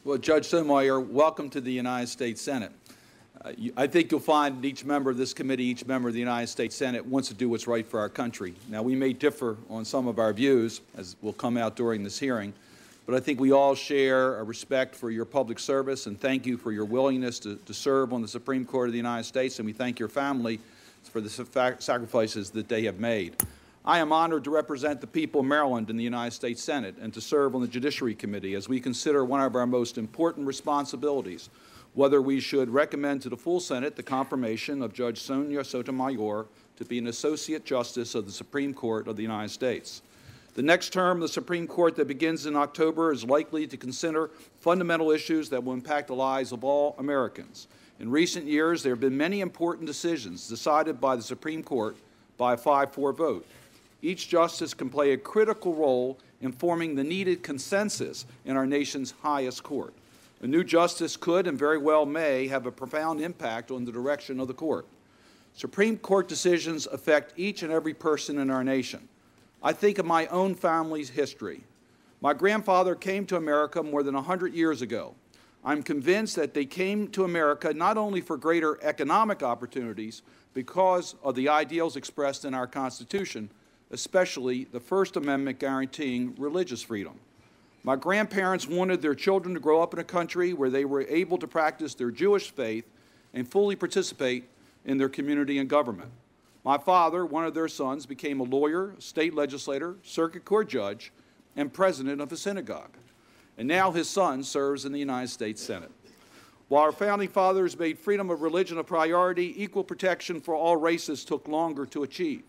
Well, Judge Sotomayor, welcome to the United States Senate. I think you'll find each member of this committee, each member of the United States Senate wants to do what's right for our country. Now, we may differ on some of our views, as will come out during this hearing, but I think we all share a respect for your public service and thank you for your willingness to serve on the Supreme Court of the United States, and we thank your family for the sacrifices that they have made. I am honored to represent the people of Maryland in the United States Senate and to serve on the Judiciary Committee as we consider one of our most important responsibilities, whether we should recommend to the full Senate the confirmation of Judge Sotomayor to be an Associate Justice of the Supreme Court of the United States. The next term of the Supreme Court that begins in October is likely to consider fundamental issues that will impact the lives of all Americans. In recent years, there have been many important decisions decided by the Supreme Court by a 5-4 vote. Each justice can play a critical role in forming the needed consensus in our nation's highest court. A new justice could and very well may have a profound impact on the direction of the court. Supreme Court decisions affect each and every person in our nation. I think of my own family's history. My grandfather came to America more than 100 years ago. I'm convinced that they came to America not only for greater economic opportunities because of the ideals expressed in our Constitution, especially the First Amendment guaranteeing religious freedom. My grandparents wanted their children to grow up in a country where they were able to practice their Jewish faith and fully participate in their community and government. My father, one of their sons, became a lawyer, state legislator, circuit court judge, and president of a synagogue. And now his son serves in the United States Senate. While our founding fathers made freedom of religion a priority, equal protection for all races took longer to achieve.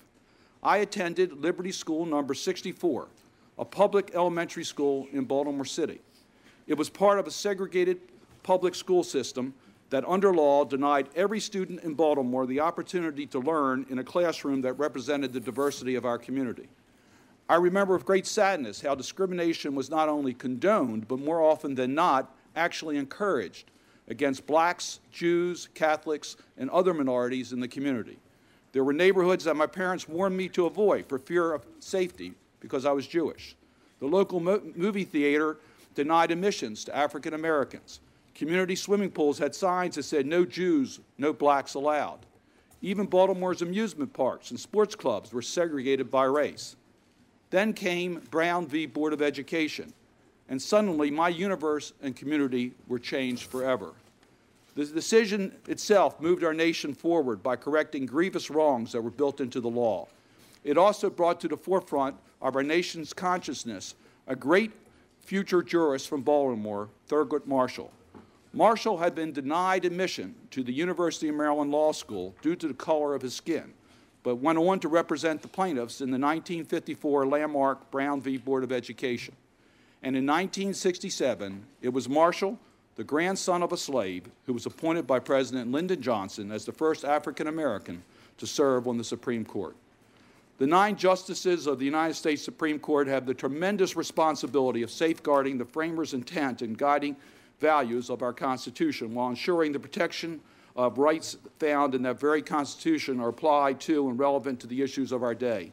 I attended Liberty School number 64, a public elementary school in Baltimore City. It was part of a segregated public school system that under law denied every student in Baltimore the opportunity to learn in a classroom that represented the diversity of our community. I remember with great sadness how discrimination was not only condoned, but more often than not, actually encouraged against blacks, Jews, Catholics, and other minorities in the community. There were neighborhoods that my parents warned me to avoid for fear of safety because I was Jewish. The local movie theater denied admissions to African Americans. Community swimming pools had signs that said no Jews, no blacks allowed. Even Baltimore's amusement parks and sports clubs were segregated by race. Then came Brown v. Board of Education, and suddenly my universe and community were changed forever. The decision itself moved our nation forward by correcting grievous wrongs that were built into the law. It also brought to the forefront of our nation's consciousness a great future jurist from Baltimore, Thurgood Marshall. Marshall had been denied admission to the University of Maryland Law School due to the color of his skin, but went on to represent the plaintiffs in the 1954 landmark Brown v. Board of Education. And in 1967, it was Marshall, the grandson of a slave, who was appointed by President Lyndon Johnson as the first African American to serve on the Supreme Court. The 9 justices of the United States Supreme Court have the tremendous responsibility of safeguarding the framers' intent and guiding values of our Constitution while ensuring the protection of rights found in that very Constitution are applied to and relevant to the issues of our day.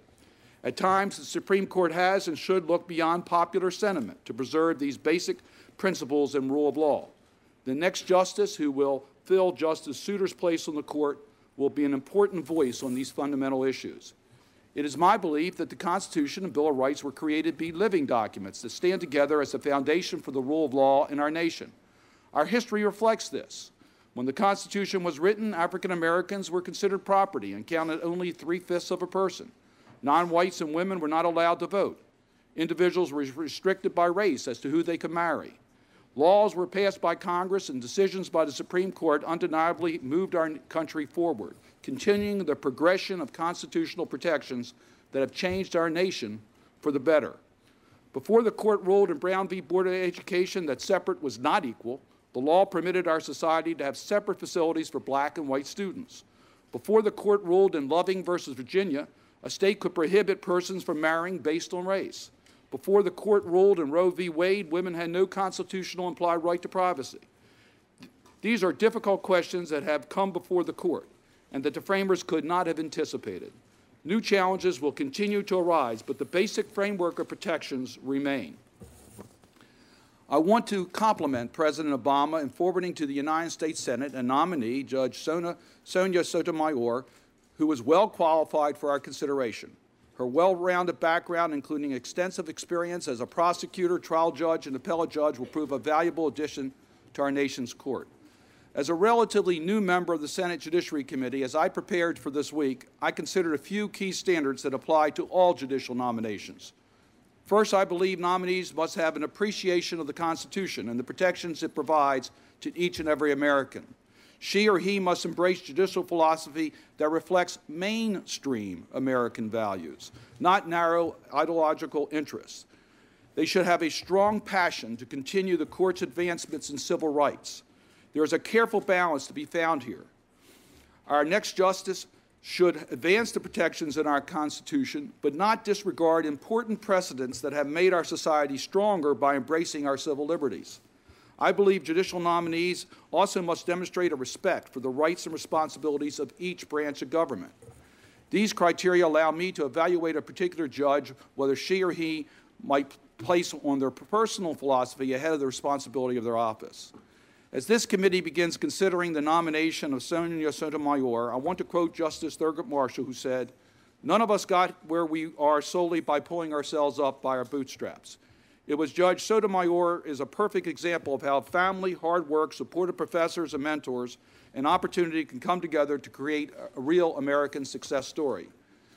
At times, the Supreme Court has and should look beyond popular sentiment to preserve these basic principles and rule of law. The next justice who will fill Justice Souter's place on the court will be an important voice on these fundamental issues. It is my belief that the Constitution and Bill of Rights were created to be living documents that stand together as a foundation for the rule of law in our nation. Our history reflects this. When the Constitution was written, African Americans were considered property and counted only 3/5 of a person. Non-whites and women were not allowed to vote. Individuals were restricted by race as to who they could marry. Laws were passed by Congress and decisions by the Supreme Court undeniably moved our country forward, continuing the progression of constitutional protections that have changed our nation for the better. Before the court ruled in Brown v. Board of Education that separate was not equal, the law permitted our society to have separate facilities for black and white students. Before the court ruled in Loving versus Virginia, a state could prohibit persons from marrying based on race. Before the court ruled in Roe v. Wade, women had no constitutional implied right to privacy. These are difficult questions that have come before the court and that the framers could not have anticipated. New challenges will continue to arise, but the basic framework of protections remain. I want to compliment President Obama in forwarding to the United States Senate a nominee, Judge Sonia Sotomayor, who is well qualified for our consideration. Her well-rounded background, including extensive experience as a prosecutor, trial judge, and appellate judge, will prove a valuable addition to our nation's court. As a relatively new member of the Senate Judiciary Committee, as I prepared for this week, I considered a few key standards that apply to all judicial nominations. First, I believe nominees must have an appreciation of the Constitution and the protections it provides to each and every American. She or he must embrace judicial philosophy that reflects mainstream American values, not narrow ideological interests. They should have a strong passion to continue the court's advancements in civil rights. There is a careful balance to be found here. Our next justice should advance the protections in our Constitution, but not disregard important precedents that have made our society stronger by embracing our civil liberties. I believe judicial nominees also must demonstrate a respect for the rights and responsibilities of each branch of government. These criteria allow me to evaluate a particular judge whether she or he might place on their personal philosophy ahead of the responsibility of their office. As this committee begins considering the nomination of Sonia Sotomayor, I want to quote Justice Thurgood Marshall, who said, "None of us got where we are solely by pulling ourselves up by our bootstraps." It was Judge Sotomayor is a perfect example of how family, hard work, supportive professors and mentors, and opportunity can come together to create a real American success story.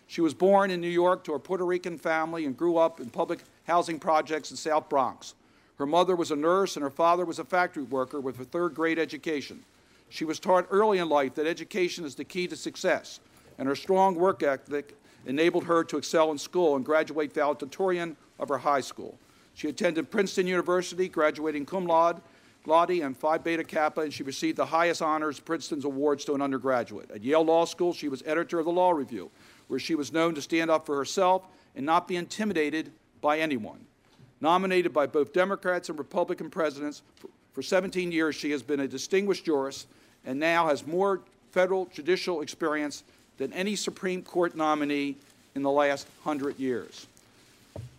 She was born in New York to a Puerto Rican family and grew up in public housing projects in South Bronx. Her mother was a nurse and her father was a factory worker with a third-grade education. She was taught early in life that education is the key to success, and her strong work ethic enabled her to excel in school and graduate valedictorian of her high school. She attended Princeton University, graduating cum laude and Phi Beta Kappa, and she received the highest honors Princeton's awards to an undergraduate. At Yale Law School, she was editor of the Law Review, where she was known to stand up for herself and not be intimidated by anyone. Nominated by both Democrats and Republican presidents, for 17 years she has been a distinguished jurist and now has more federal judicial experience than any Supreme Court nominee in the last 100 years.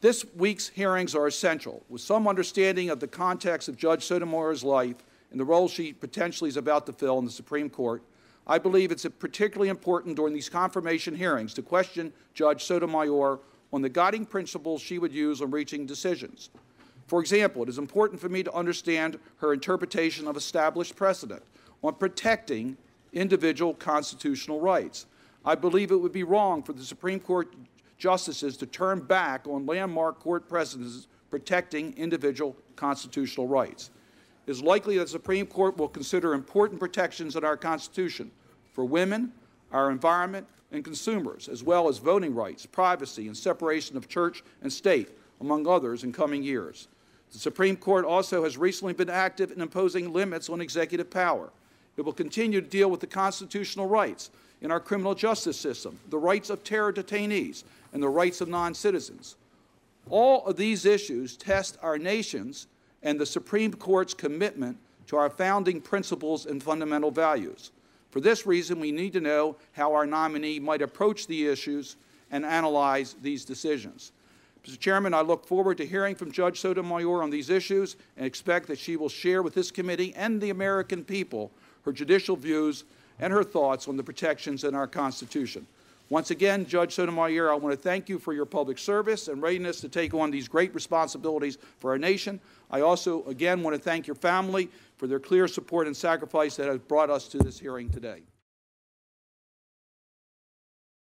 This week's hearings are essential. With some understanding of the context of Judge Sotomayor's life and the role she potentially is about to fill in the Supreme Court, I believe it's particularly important during these confirmation hearings to question Judge Sotomayor on the guiding principles she would use on reaching decisions. For example, it is important for me to understand her interpretation of established precedent on protecting individual constitutional rights. I believe it would be wrong for the Supreme Court justices to turn back on landmark court precedents protecting individual constitutional rights. It is likely that the Supreme Court will consider important protections in our Constitution for women, our environment, and consumers, as well as voting rights, privacy, and separation of church and state, among others, in coming years. The Supreme Court also has recently been active in imposing limits on executive power. It will continue to deal with the constitutional rights in our criminal justice system, the rights of terror detainees, and the rights of non-citizens. All of these issues test our nation's and the Supreme Court's commitment to our founding principles and fundamental values. For this reason, we need to know how our nominee might approach the issues and analyze these decisions. Mr. Chairman, I look forward to hearing from Judge Sotomayor on these issues and expect that she will share with this committee and the American people her judicial views and her thoughts on the protections in our Constitution. Once again, Judge Sotomayor, I want to thank you for your public service and readiness to take on these great responsibilities for our nation. I also, again, want to thank your family for their clear support and sacrifice that has brought us to this hearing today.